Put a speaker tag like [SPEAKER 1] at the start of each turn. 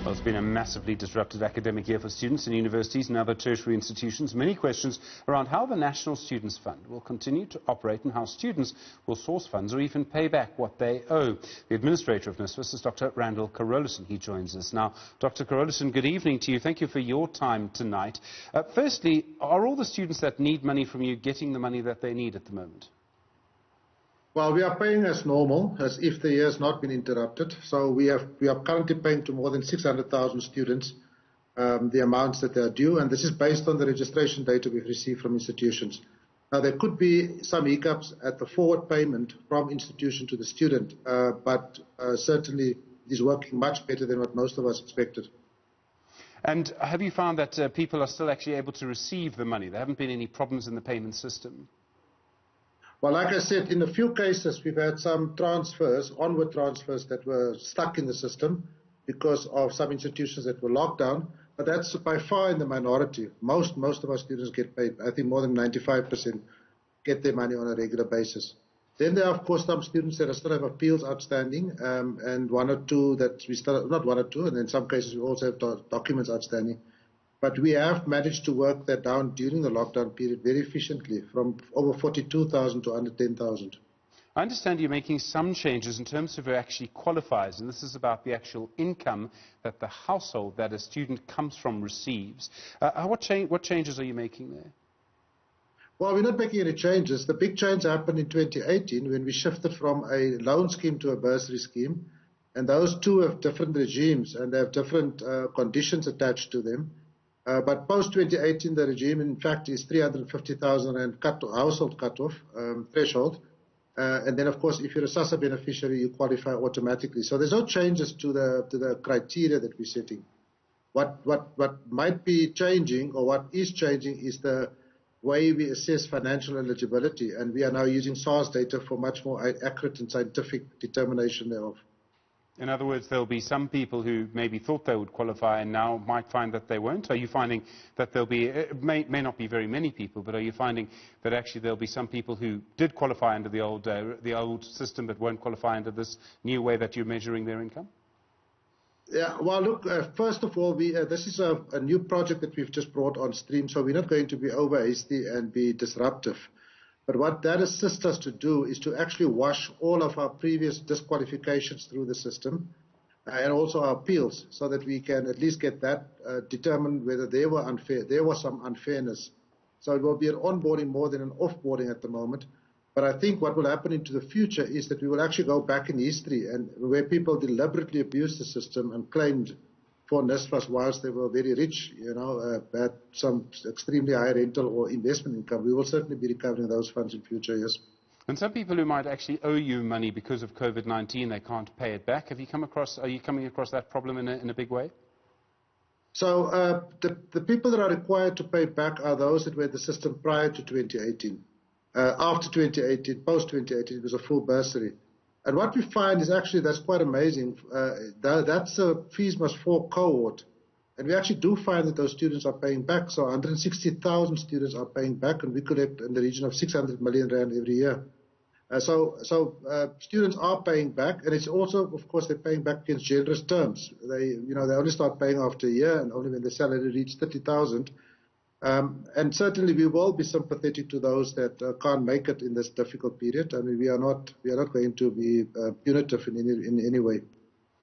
[SPEAKER 1] Well, it's been a massively disrupted academic year for students in universities and other tertiary institutions. Many questions around how the National Students' Fund will continue to operate and how students will source funds or even pay back what they owe. The administrator of NSFAS is Dr. Randall Carolissen. He joins us now. Dr. Carolissen, good evening to you. Thank you for your time tonight. Firstly, are all the students that need money from you getting the money that they need at the moment?
[SPEAKER 2] Well, we are paying as normal, as if the year has not been interrupted. So we are currently paying to more than 600,000 students the amounts that they are due, and this is based on the registration data we've received from institutions. Now, there could be some hiccups at the forward payment from institution to the student, but certainly it is working much better than what most of us expected.
[SPEAKER 1] And have you found that people are still actually able to receive the money? There haven't been any problems in the payment system?
[SPEAKER 2] Well, like I said, in a few cases, we've had some transfers, onward transfers that were stuck in the system because of some institutions that were locked down, but that's by far in the minority. Most of our students get paid. I think more than 95% get their money on a regular basis. Then there are, of course, some students that still have appeals outstanding, and one or two that we still, not one or two, and in some cases we also have documents outstanding. But we have managed to work that down during the lockdown period very efficiently, from over 42,000 to under 10,000.
[SPEAKER 1] I understand you're making some changes in terms of who actually qualifies, and this is about the actual income that the household that a student comes from receives. What changes are you making there?
[SPEAKER 2] Well, we're not making any changes. The big change happened in 2018 when we shifted from a loan scheme to a bursary scheme, and those two have different regimes and they have different conditions attached to them. But post-2018, the regime, in fact, is 350,000 Rand household cut-off threshold. And then, of course, if you're a SASSA beneficiary, you qualify automatically. So there's no changes to the criteria that we're setting. What might be changing, or what is changing, is the way we assess financial eligibility. And we are now using SARS data for much more accurate and scientific determination thereof.
[SPEAKER 1] In other words, there will be some people who maybe thought they would qualify and now might find that they won't. Are you finding that there'll be, it may not be very many people, but are you finding that actually there'll be some people who did qualify under the old system but won't qualify under this new way that you're measuring their income?
[SPEAKER 2] Yeah, well, look, first of all, this is a new project that we've just brought on stream, so we're not going to be over hasty and be disruptive. But what that assists us to do is to actually wash all of our previous disqualifications through the system and also our appeals, so that we can at least get that determined whether they were unfair. There was some unfairness. So it will be an onboarding more than an offboarding at the moment. But I think what will happen into the future is that we will actually go back in history and where people deliberately abused the system and claimed for NSFAS whilst they were very rich, had some extremely high rental or investment income. We will certainly be recovering those funds in future years.
[SPEAKER 1] And some people who might actually owe you money because of COVID-19, they can't pay it back. Are you coming across that problem in a big way?
[SPEAKER 2] So the people that are required to pay back are those that were in the system prior to 2018. After 2018, post-2018, it was a full bursary. And what we find is actually, that's quite amazing, that's a fees must fall cohort. And we actually do find that those students are paying back. So 160,000 students are paying back, and we collect in the region of 600 million Rand every year. So students are paying back, and it's also, of course, they're paying back against generous terms. They only start paying after a year, and only when the salary reaches 30,000. And certainly we will be sympathetic to those that can't make it in this difficult period. I mean, we are not going to be punitive in any way.